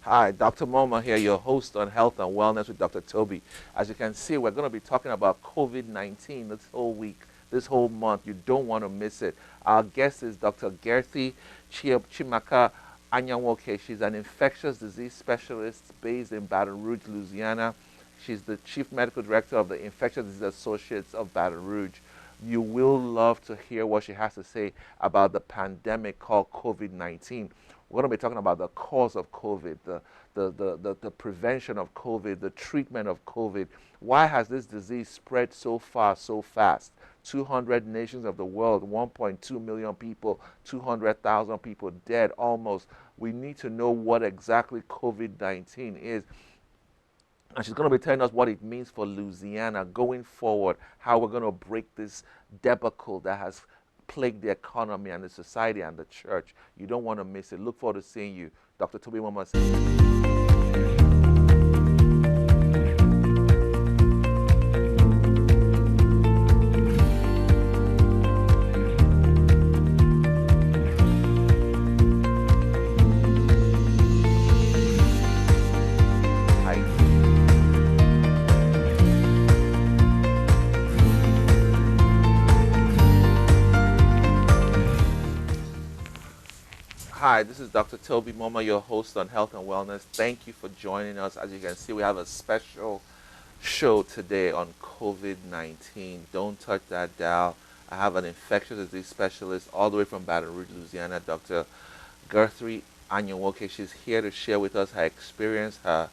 Hi, Dr. Moma here, your host on Health and Wellness with Dr. Toby. As you can see, we're going to be talking about COVID-19 this whole week, this whole month. You don't want to miss it. Our guest is Dr. Gerthy Chimaka Anyanwoke. She's an infectious disease specialist based in Baton Rouge, Louisiana. She's the Chief Medical Director of the Infectious Disease Associates of Baton Rouge. You will love to hear what she has to say about the pandemic called COVID-19. We're going to be talking about the cause of COVID, the prevention of COVID, the treatment of COVID. Why has this disease spread so far, so fast? 200 nations of the world, 1.2 million people, 200,000 people dead almost. We need to know what exactly COVID-19 is. And she's going to be telling us what it means for Louisiana going forward, how we're going to break this debacle that has plagued the economy and the society and the church. You don't want to miss it. Look forward to seeing you. Dr. Toby Moma. Hi. Hi, this is Dr. Toby Moma, your host on Health and Wellness. Thank you for joining us. As you can see, we have a special show today on COVID-19. Don't touch that dial. I have an infectious disease specialist all the way from Baton Rouge, Louisiana, Dr. Gerthy Anyanwoke. She's here to share with us her experience, her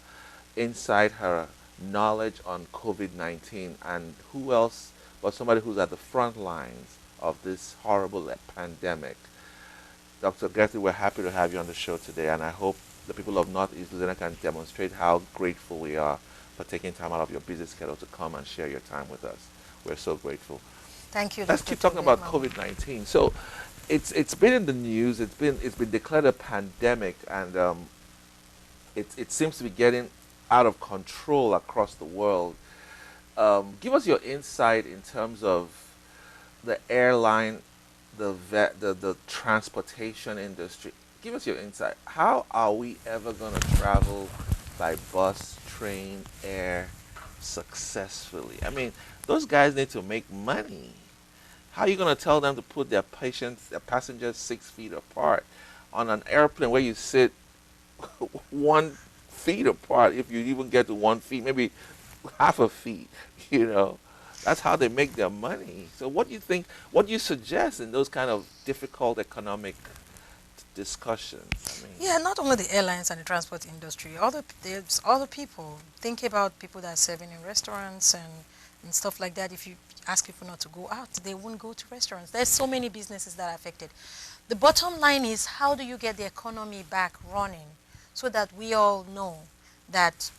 insight, her knowledge on COVID-19, and who else but somebody who's at the front lines of this horrible pandemic. Dr. Gerthy, we're happy to have you on the show today, and I hope the people of Northeast Louisiana can demonstrate how grateful we are for taking time out of your busy schedule to come and share your time with us. We're so grateful. Thank you, Let's Dr. keep talking Toby. about COVID-19. So, it's been in the news. It's been declared a pandemic, and it seems to be getting out of control across the world. Give us your insight in terms of the airline, the transportation industry. Give us your insight. How are we ever going to travel by bus, train, air successfully? I mean, those guys need to make money. How are you going to tell them to put their passengers 6 feet apart on an airplane where you sit 1 feet apart? If you even get to 1 feet, maybe half a feet, you know. That's how they make their money. So what do you think, what do you suggest in those kind of difficult economic discussions? I mean, Yeah, not only the airlines and the transport industry, there's other people. Think about people that are serving in restaurants and stuff like that. If you ask people not to go out, they won't go to restaurants. There's so many businesses that are affected. The bottom line is, how do you get the economy back running so that we all know that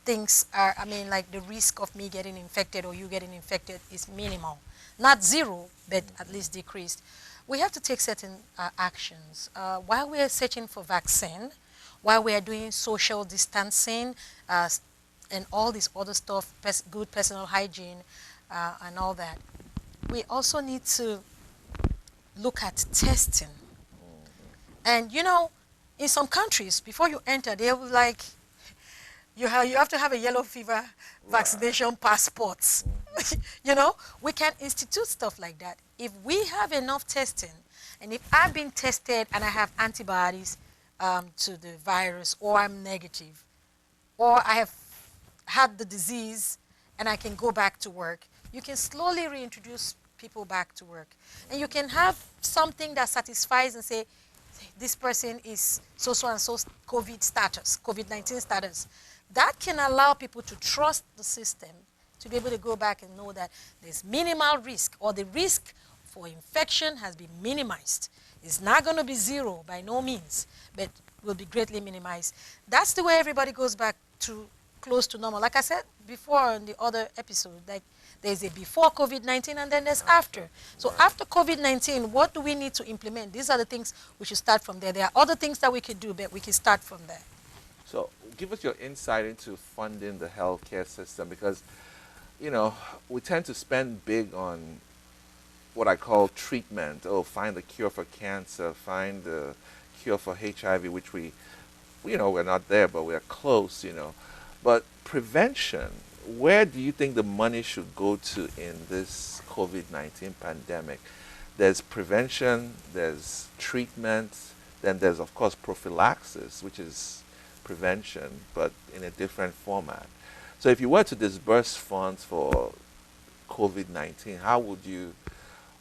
things are, I mean, like the risk of me getting infected or you getting infected is minimal. Not zero, but at least decreased. We have to take certain actions. While we are searching for vaccine, while we are doing social distancing, and all this other stuff, good personal hygiene, and all that, we also need to look at testing. And you know, in some countries, before you enter, they will like, you have to have a yellow fever vaccination passports. You know, we can institute stuff like that. If we have enough testing, and if I've been tested and I have antibodies to the virus, or I'm negative, or I have had the disease and I can go back to work, you can slowly reintroduce people back to work. And you can have something that satisfies and say, this person is so and so COVID status, COVID-19 status. That can allow people to trust the system, to be able to go back and know that there's minimal risk, or the risk for infection has been minimized. It's not going to be zero by no means, but will be greatly minimized. That's the way everybody goes back to close to normal. Like I said before in the other episode, like there's a before COVID-19 and then there's after. So after COVID-19, what do we need to implement? These are the things we should start from there. There are other things that we could do, but we can start from there. so give us your insight into funding the healthcare system, because you know we tend to spend big on what I call treatment. Oh, find the cure for cancer, find the cure for HIV, which we we're not there, but we're close, But prevention, where do you think the money should go to in this COVID-19 pandemic? There's prevention, there's treatment, then there's, of course, prophylaxis, which is prevention, but in a different format. So if you were to disburse funds for COVID-19,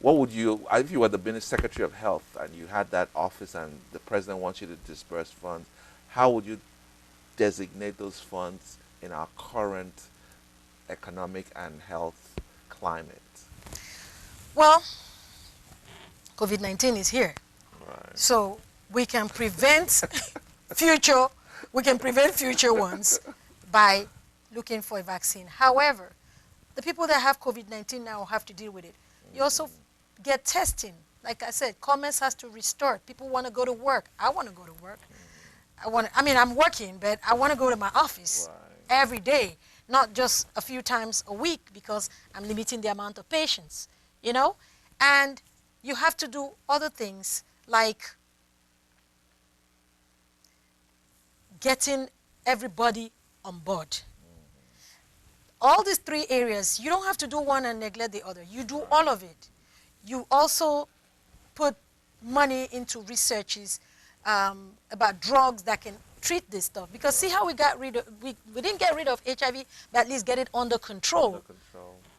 what would you, if you were the Minister Secretary of Health and you had that office and the President wants you to disburse funds, how would you designate those funds in our current economic and health climate? Well, COVID-19 is here. Right. So we can prevent future, we can prevent future ones by looking for a vaccine. However, the people that have COVID-19 now have to deal with it. You also get testing. Like I said, commerce has to restart. People want to go to work. I want to go to work. I'm working, but I want to go to my office every day, not just a few times a week because I'm limiting the amount of patients, And you have to do other things like getting everybody on board. All these three areas, you don't have to do one and neglect the other. You do all of it. You also put money into researches about drugs that can treat this stuff. Because see how we got rid of, we didn't get rid of HIV, but at least get it under control.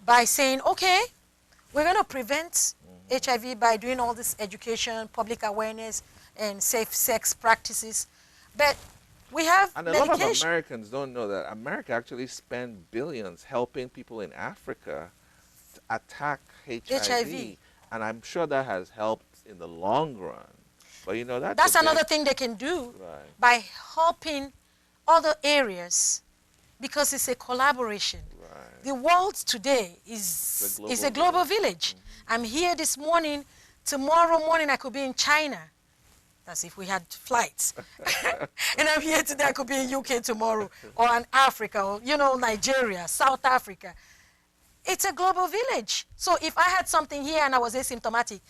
By saying, okay, we're going to prevent HIV by doing all this education, public awareness, and safe sex practices. But we have and a lot of Americans don't know that America actually spent billions helping people in Africa attack HIV. And I'm sure that has helped in the long run. But that's another thing they can do by helping other areas because it's a collaboration. Right. The world today is a global village. I'm here this morning. Tomorrow morning I could be in China. That's if we had flights. And I'm here today, I could be in UK tomorrow, or in Africa, or, Nigeria, South Africa. It's a global village. So if I had something here and I was asymptomatic,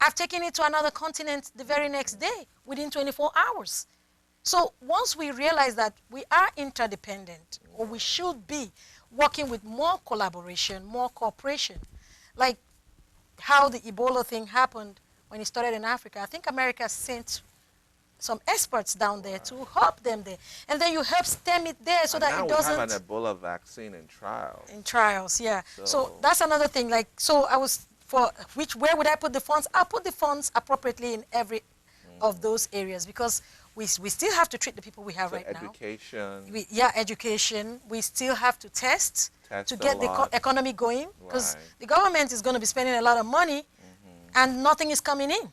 I've taken it to another continent the very next day, within 24 hours. So once we realize that we are interdependent, or we should be working with more collaboration, more cooperation, like how the Ebola thing happened when it started in Africa, I think America sent some experts down there to help them there. And then you help stem it there so that it doesn't... Now we have an Ebola vaccine in trials. In trials, yeah. So that's another thing. Where would I put the funds? I'll put the funds appropriately in every of those areas because we still have to treat the people we have right education. now. Education. We still have to test to get the economy going because the government is going to be spending a lot of money and nothing is coming in.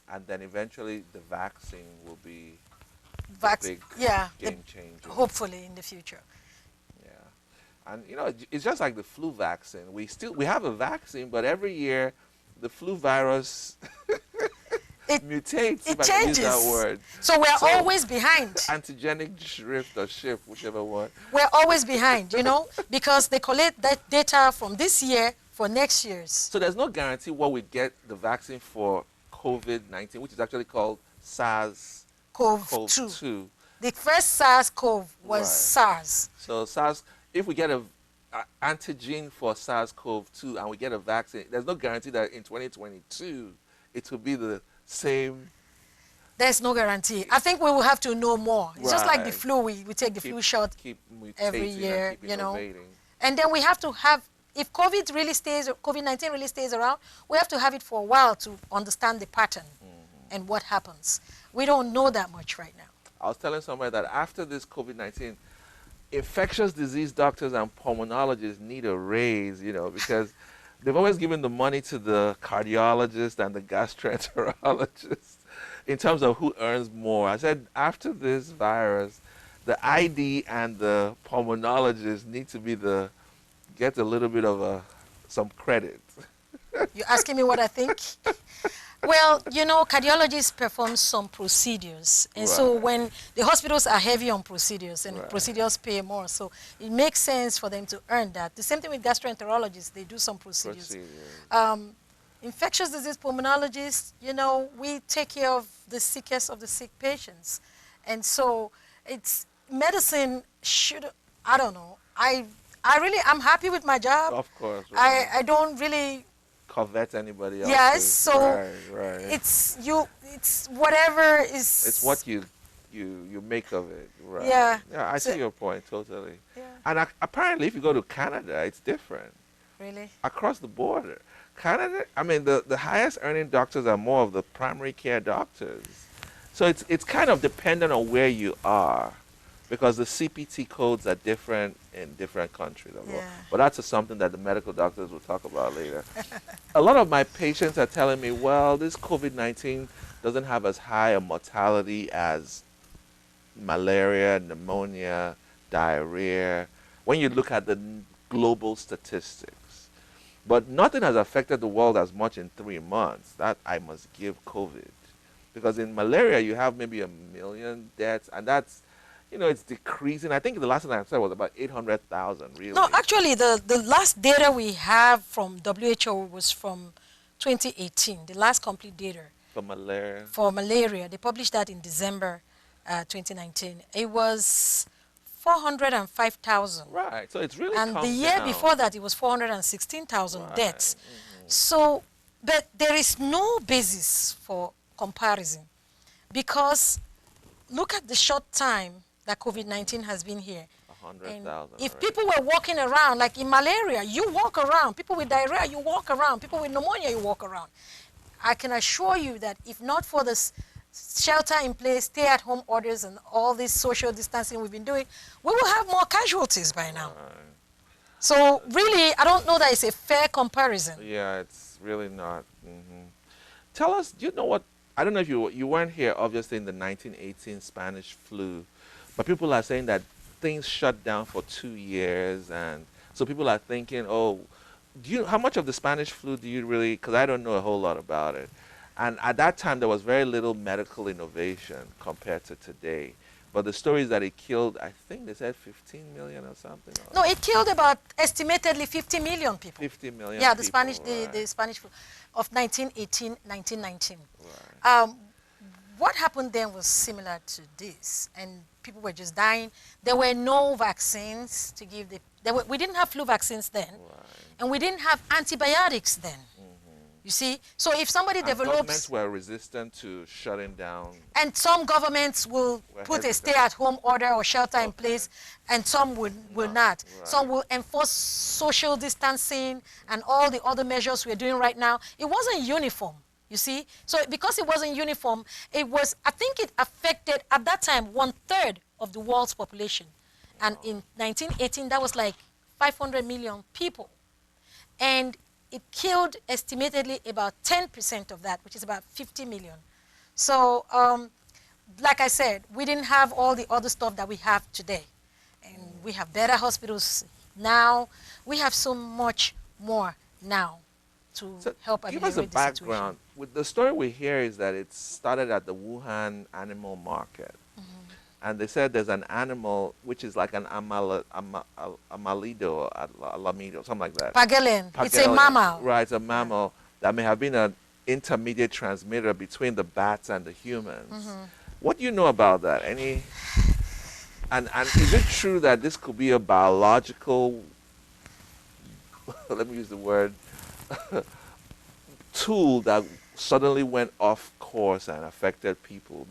And then eventually the vaccine will be the big game changer. Hopefully in the future. Yeah. And it's just like the flu vaccine. We have a vaccine, but every year the flu virus mutates. It changes. Use that word. So we're always behind. Antigenic drift or shift, whichever one. We're always behind, because they collect that data from this year for next year's. So there's no guarantee what we get the vaccine for COVID-19, which is actually called SARS-CoV-2. The first SARS-CoV was SARS. So SARS, if we get an antigen for SARS-CoV-2 and we get a vaccine, there's no guarantee that in 2022 it will be the same. There's no guarantee. I think we will have to know more. It's just like the flu. We take the flu shot every year, And then we have to have, if COVID-19 really stays around, we have to have it for a while to understand the pattern and what happens. We don't know that much right now. I was telling somebody that after this COVID-19, infectious disease doctors and pulmonologists need a raise, because they've always given the money to the cardiologists and the gastroenterologists in terms of who earns more. I said, after this virus, the ID and the pulmonologists need to be get a little bit of some credit. You're asking me what I think? Well, cardiologists perform some procedures. And so when the hospitals are heavy on procedures and procedures pay more, so it makes sense for them to earn that. The same thing with gastroenterologists, they do some procedures. Infectious disease pulmonologists, we take care of the sickest of the sick patients. And so it's medicine should, I don't know. I'm happy with my job. Of course, right. I don't really, Covet anybody yes, else's. so Right, right. it's whatever It's is, what you make of it. Right. yeah. Yeah, I So, see your point totally. yeah, And apparently, if you go to Canada, it's different. really. Across the border. Canada, I mean, the highest earning doctors are more of the primary care doctors. So it's kind of dependent on where you are because the CPT codes are different in different countries. Yeah. But that's something that the medical doctors will talk about later. A lot of my patients are telling me, well, this COVID-19 doesn't have as high a mortality as malaria, pneumonia, diarrhea, when you look at the global statistics. But nothing has affected the world as much in 3 months. That I must give COVID. Because in malaria, you have maybe 1 million deaths, and that's, it's decreasing. I think the last time I said was about 800,000, really. No, actually, the last data we have from WHO was from 2018, the last complete data For malaria. for malaria. They published that in December 2019. It was 405,000. Right, so it's really And the come year down. before that, it was 416,000 Right. deaths. So, but there is no basis for comparison because look at the short time that COVID-19 has been here. 100,000. If right. people were walking around, like in malaria, you walk around. People with diarrhea, you walk around. People with pneumonia, you walk around. I can assure you that if not for this shelter in place, stay at home orders, and all this social distancing we've been doing, we will have more casualties by now. So really, I don't know that it's a fair comparison. Yeah, it's really not. Tell us, do you know what? I don't know if you weren't here, obviously, in the 1918 Spanish flu, but people are saying that things shut down for 2 years, and so people are thinking, oh, how much of the Spanish flu do you really? Because I don't know a whole lot about it. And at that time, there was very little medical innovation compared to today. But the story is that it killed, I think they said 15 million or something. No, it killed about estimatedly 50 million people. 50 million. Yeah, the people, Spanish, right. the Spanish flu of 1918, 1919. Right. What happened then was similar to this, and people were just dying. There were no vaccines to give we didn't have flu vaccines then, and we didn't have antibiotics then. You see, so if somebody And develops, governments were resistant to shutting down. and some governments will put a hesitant. stay-at-home order or shelter in place, and some will not. Right. Some will enforce social distancing and all the other measures we're doing right now. It wasn't uniform, you see. So because it wasn't uniform, I think it affected, at that time, 1/3 of the world's population. And in 1918, that was like 500 million people. And it killed estimatedly about 10% of that, which is about 50 million. So, like I said, we didn't have all the other stuff that we have today. And we have better hospitals now. We have so much more now to help Give us a ameliorate the situation. background. With the story we hear is that it started at the Wuhan animal market. And they said there's an animal which is like an amalido, alamido, something like that. Pagelian, it's a Pagelian. mammal. Right, it's a mammal that may have been an intermediate transmitter between the bats and the humans. What do you know about that? And is it true that this could be a biological, let me use the word, tool that suddenly went off course and affected people?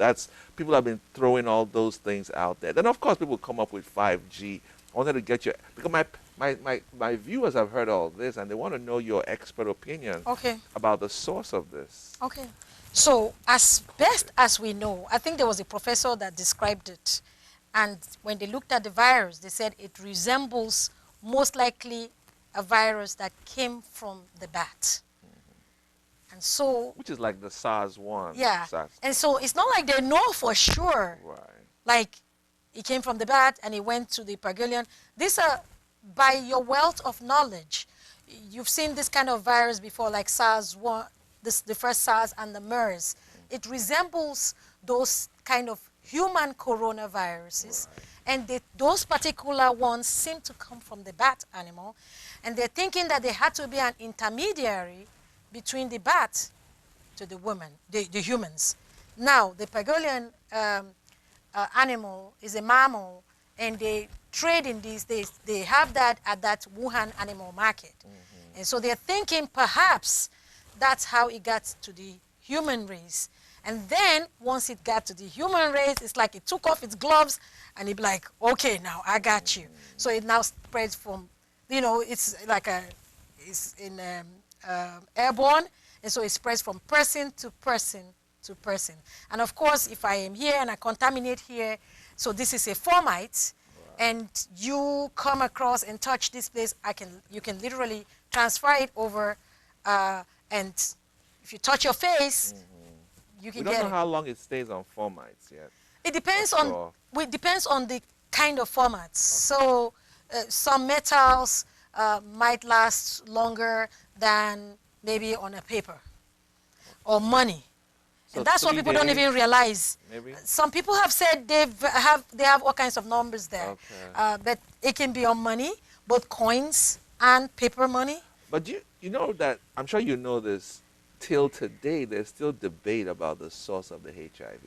People have been throwing all those things out there. Then of course people come up with 5G. I wanted to get your, because my viewers have heard all this and they want to know your expert opinion about the source of this. Okay. So as best as we know, I think there was a professor that described it. And when they looked at the virus, they said it resembles most likely a virus that came from the bat. And so, which is like the SARS-1. yeah. SARS. And so it's not like they know for sure. Right. Like it came from the bat and it went to the Pagelian. These are, by your wealth of knowledge, you've seen this kind of virus before, like SARS-1, the first SARS and the MERS. It resembles those kind of human coronaviruses. And those particular ones seem to come from the bat animal. And they're thinking that there had to be an intermediary between the bat to the woman, the humans. Now, the Pagelian animal is a mammal, and they trade in these days. They have that at that Wuhan animal market. And so they're thinking perhaps that's how it got to the human race. And then once it got to the human race, it's like it took off its gloves and it be like, okay, now I got you. So it now spreads from, it's like it's in airborne, and so it spreads from person to person to person. And of course, if I am here and I contaminate here, so this is a fomite, and you come across and touch this place, you can literally transfer it over, and if you touch your face, you can get it. We don't know how long it stays on fomites yet. It depends on the kind of formats. So some metals might last longer than maybe on a paper or money. So and that's what people don't even realize. Maybe? Some people have said they have all kinds of numbers there. Okay. But it can be on money, both coins and paper money. But you know that, I'm sure you know this, till today there's still debate about the source of the HIV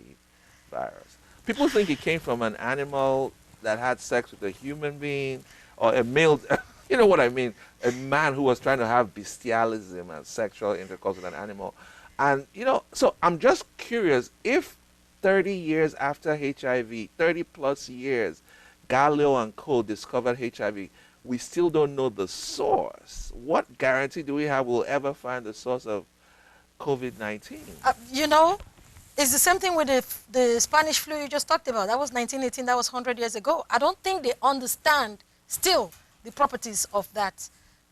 virus. People think it came from an animal that had sex with a human being, or a male, you know what I mean, a man who was trying to have bestialism and sexual intercourse with an animal. And, so I'm just curious, if 30 years after HIV, 30 plus years, Galileo and co. discovered HIV, we still don't know the source. What guarantee do we have we'll ever find the source of COVID-19? It's the same thing with the Spanish flu you just talked about. That was 1918, that was 100 years ago. I don't think they understand still the properties of that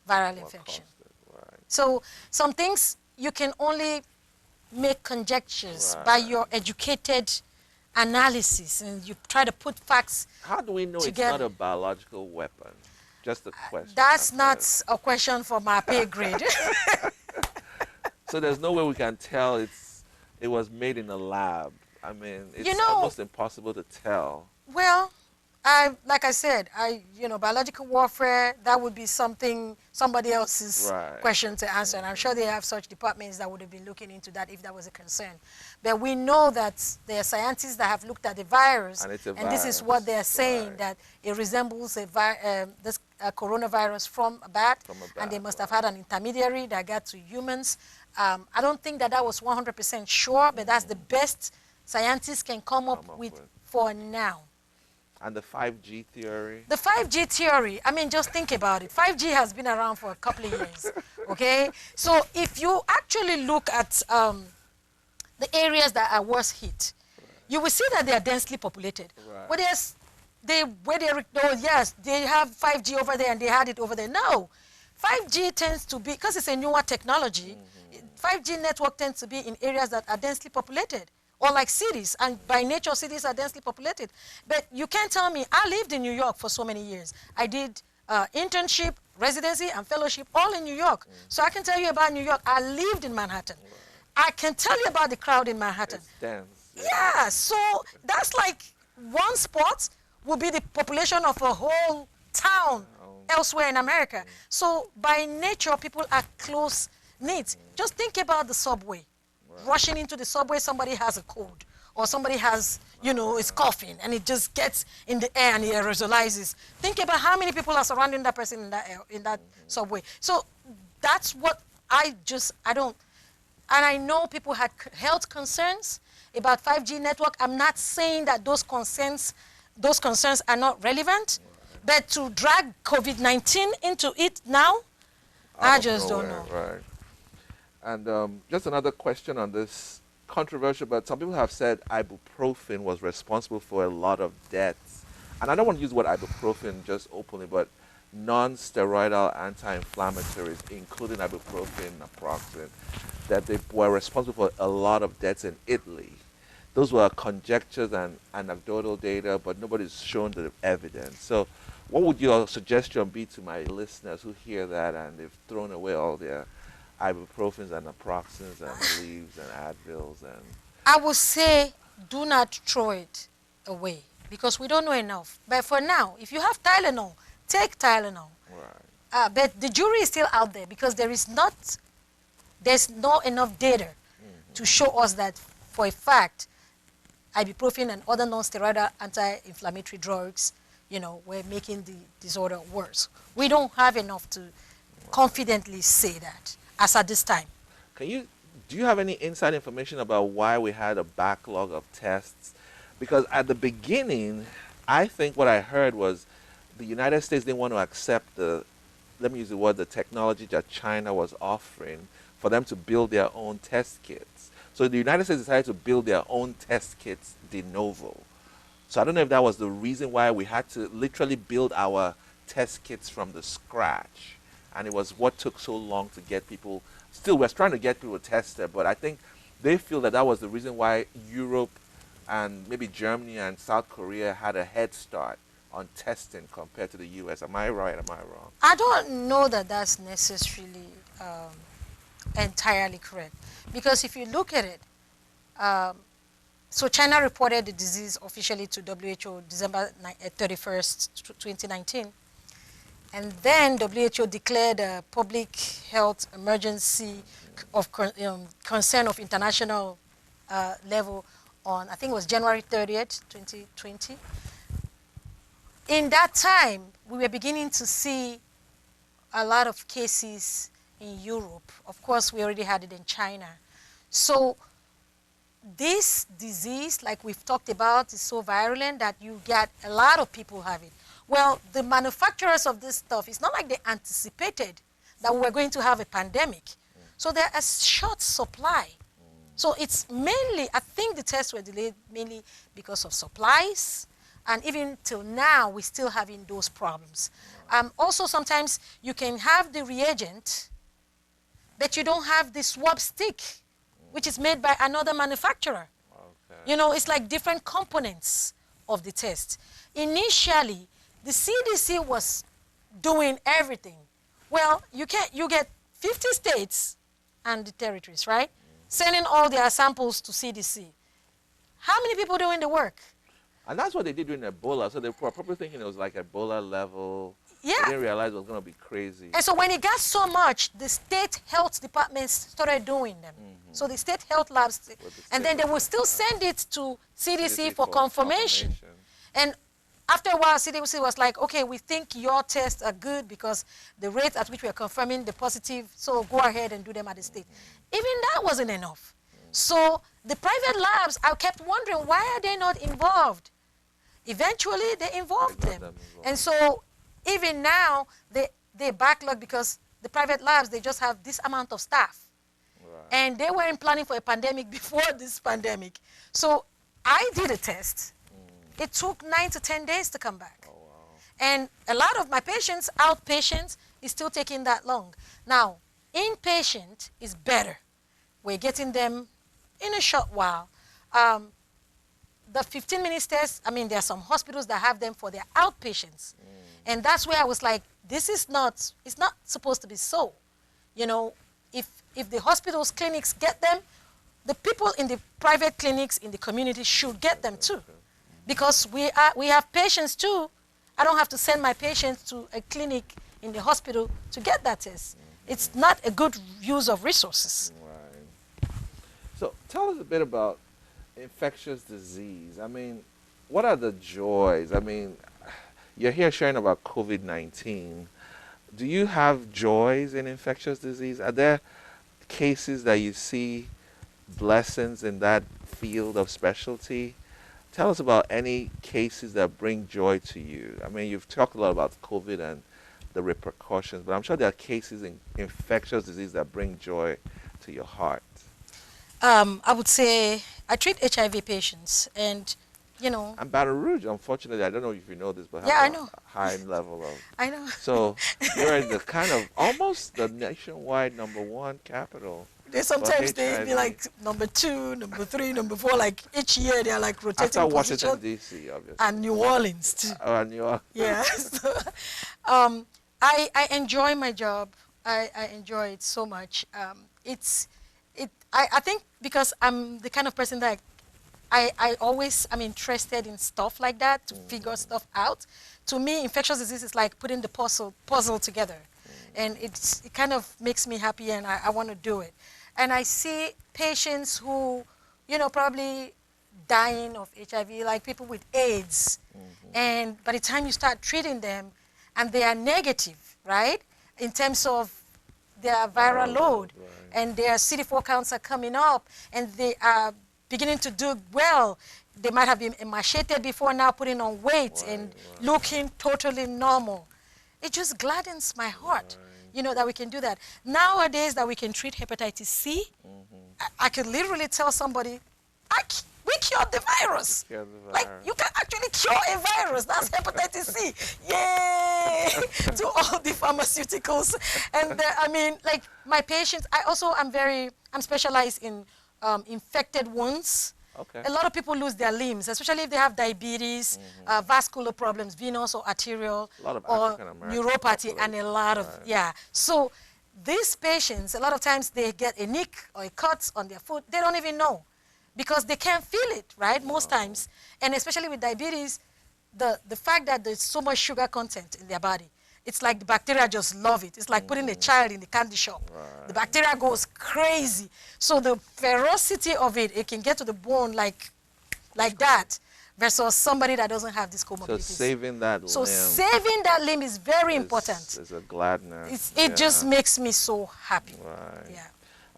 viral infection. Right. So some things you can only make conjectures by your educated analysis, and you try to put facts How do we know together. It's not a biological weapon? Just a question. That's not a question for my pay grade. So there's no way we can tell it was made in a lab. I mean, it's almost impossible to tell. Well, like I said, biological warfare, that would be somebody else's question to answer. And I'm sure they have such departments that would have been looking into that if that was a concern. But we know that there are scientists that have looked at the virus, and this is what they're saying, that it resembles this coronavirus from a bat, and they must have had an intermediary that got to humans. I don't think that was 100% sure, but that's the best scientists can come up with for now. And the 5G theory? The 5G theory, I mean, just think about it. 5G has been around for a couple of years, okay? So if you actually look at the areas that are worse hit, you will see that they are densely populated. Right. But they have 5G over there and they had it over there. No, 5G tends to be, because it's a newer technology, 5G network tends to be in areas that are densely populated, or like cities, and by nature cities are densely populated. But you can't tell me, I lived in New York for so many years. I did internship, residency, and fellowship all in New York. So I can tell you about New York. I lived in Manhattan. I can tell you about the crowd in Manhattan. It's dense. Yeah, so that's like one spot will be the population of a whole town elsewhere in America. So by nature, people are close-knit. Just think about the subway. Rushing into the subway, somebody has a cold, or somebody has, is coughing, and it just gets in the air and it aerosolizes. Think about how many people are surrounding that person in that subway. So that's what I don't, and I know people had health concerns about 5G network. I'm not saying that those concerns are not relevant, but to drag COVID-19 into it now, I just don't know. Right. And just another question on this, controversial, but some people have said ibuprofen was responsible for a lot of deaths. And I don't want to use the word ibuprofen just openly, but non-steroidal anti-inflammatories, including ibuprofen, naproxen, that they were responsible for a lot of deaths in Italy. Those were conjectures and anecdotal data, but nobody's shown the evidence. So what would your suggestion be to my listeners who hear that and they've thrown away all their ibuprofens and naproxens and leaves and Advils? And I would say do not throw it away because we don't know enough. But for now, if you have Tylenol, take Tylenol. Right. But the jury is still out there because there's not enough data to show us that for a fact ibuprofen and other non-steroidal anti-inflammatory drugs, were making the disorder worse. We don't have enough to confidently say that as at this time. Do you have any inside information about why we had a backlog of tests? Because at the beginning, I think what I heard was the United States didn't want to accept let me use the word, the technology that China was offering for them to build their own test kits. So the United States decided to build their own test kits de novo. So I don't know if that was the reason why we had to literally build our test kits from the scratch. And it was what took so long to get people, still we're trying to get people tested, but I think they feel that that was the reason why Europe and maybe Germany and South Korea had a head start on testing compared to the US. Am I right? Am I wrong? I don't know that that's necessarily entirely correct. Because if you look at it, so China reported the disease officially to WHO December 31st, 2019. And then WHO declared a public health emergency of concern of international level on, I think it was January 30th, 2020. In that time, we were beginning to see a lot of cases in Europe. Of course, we already had it in China. So this disease, like we've talked about, is so virulent that you get a lot of people have it. Well, the manufacturers of this stuff, it's not like they anticipated that we were going to have a pandemic. So they're a short supply. So it's mainly, I think the tests were delayed mainly because of supplies. And even till now, we're still having those problems. Also, sometimes you can have the reagent, but you don't have the swab stick, which is made by another manufacturer. Okay. It's like different components of the test. Initially, the CDC was doing everything. Well, you get 50 states and the territories, right? Sending all their samples to CDC. How many people doing the work? And that's what they did during Ebola. So they were probably thinking it was like Ebola level. Yeah. They didn't realize it was going to be crazy. And so when it got so much, the state health departments started doing them. So the state health labs, and then they will still send it to CDC for confirmation. And after a while, CDC was like, okay, we think your tests are good because the rate at which we are confirming the positive, so go ahead and do them at the state. Even that wasn't enough. So the private labs, I kept wondering, why are they not involved? Eventually, they involved them. And so even now, they backlog because the private labs, they just have this amount of staff. Right. And they weren't planning for a pandemic before this pandemic. So I did a test. It took 9 to 10 days to come back. Oh, wow. And a lot of my patients, outpatients, is still taking that long. Now, inpatient is better. We're getting them in a short while. The 15-minute test, I mean, there are some hospitals that have them for their outpatients. And that's where I was like, it's not supposed to be so. If the hospitals, clinics get them, the people in the private clinics in the community should get them too. Because we have patients too. I don't have to send my patients to a clinic in the hospital to get that test. It's not a good use of resources. Right. So tell us a bit about infectious disease. I mean, what are the joys? I mean, you're here sharing about COVID-19. Do you have joys in infectious disease? Are there cases that you see blessings in that field of specialty? Tell us about any cases that bring joy to you. I mean, you've talked a lot about COVID and the repercussions, but I'm sure there are cases in infectious disease that bring joy to your heart. I would say I treat HIV patients, and And Baton Rouge, unfortunately, I don't know if you know this, but yeah, I have know. a high level of. I know. So you're in the kind of almost the nationwide #1 capital. Sometimes they be like number 2, number 3, number 4. Like each year they're like rotating After position. Washington D.C., obviously. And New Orleans too. Oh, and New Orleans. Yeah. So, I enjoy my job. I enjoy it so much. I think because I'm the kind of person that I always am interested in stuff like that, to figure stuff out. To me, infectious disease is like putting the puzzle together. And it kind of makes me happy, and I want to do it. And I see patients who, probably dying of HIV, like people with AIDS. And by the time you start treating them, and they are negative, right, in terms of their viral load, Right. and their CD4 counts are coming up, and they are beginning to do well. They might have been emaciated before, now putting on weight and Right. looking totally normal. It just gladdens my heart, that we can do that. Nowadays that we can treat hepatitis C, I could literally tell somebody, we cured the virus. Cured the Like, virus. you can actually cure a virus. That's hepatitis C. Yay! To all the pharmaceuticals. And I mean, like, my patients, I'm specialized in infected wounds. Okay. A lot of people lose their limbs, especially if they have diabetes, vascular problems, venous or arterial, A lot of or African-American neuropathy, and a population, lot of, right. yeah. So these patients, a lot of times they get a nick or a cut on their foot. They don't even know because they can't feel it, right, most times. And especially with diabetes, the fact that there's so much sugar content in their body, it's like the bacteria just love it. It's like putting a child in the candy shop. The bacteria goes crazy. So the ferocity of it, it can get to the bone like that, versus somebody that doesn't have this comorbidities. So saving that So limb saving that limb is very important. is a gladdener. It just makes me so happy. Right. Yeah.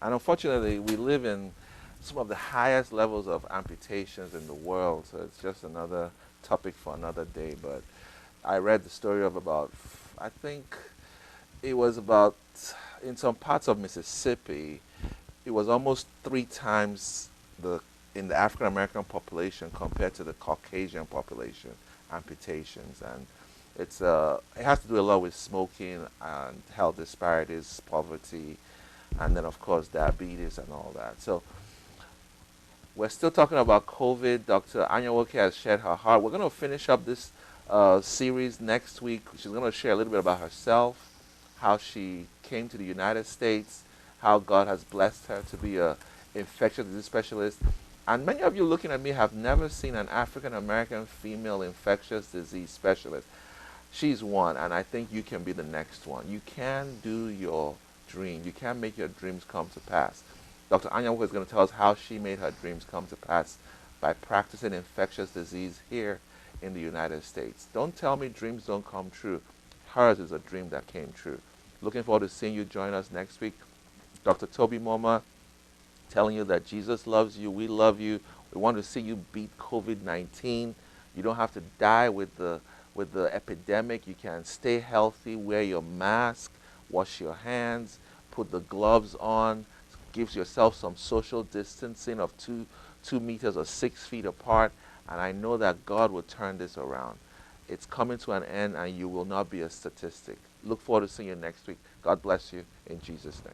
And unfortunately, we live in some of the highest levels of amputations in the world, so it's just another topic for another day. But I read the story of about, I think it was about, in some parts of Mississippi, it was almost 3 times in the African American population compared to the Caucasian population amputations. And it has to do a lot with smoking and health disparities, poverty, and then of course diabetes and all that. So we're still talking about COVID. Dr. Anyawoke has shared her heart. We're going to finish up this series next week. She's going to share a little bit about herself, how she came to the United States, how God has blessed her to be a infectious disease specialist. And many of you looking at me have never seen an African American female infectious disease specialist. She's one, and I think you can be the next one. You can do your dream. You can make your dreams come to pass. Dr. Anyawoke is going to tell us how she made her dreams come to pass by practicing infectious disease here in the United States. Don't tell me dreams don't come true. Hers is a dream that came true. Looking forward to seeing you join us next week. Dr. Toby Moma telling you that Jesus loves you, we love you. We want to see you beat COVID-19. You don't have to die with the epidemic. You can stay healthy, wear your mask, wash your hands, put the gloves on, gives yourself some social distancing of 2 meters or 6 feet apart, and I know that God will turn this around. It's coming to an end, and you will not be a statistic. Look forward to seeing you next week. God bless you in Jesus' name.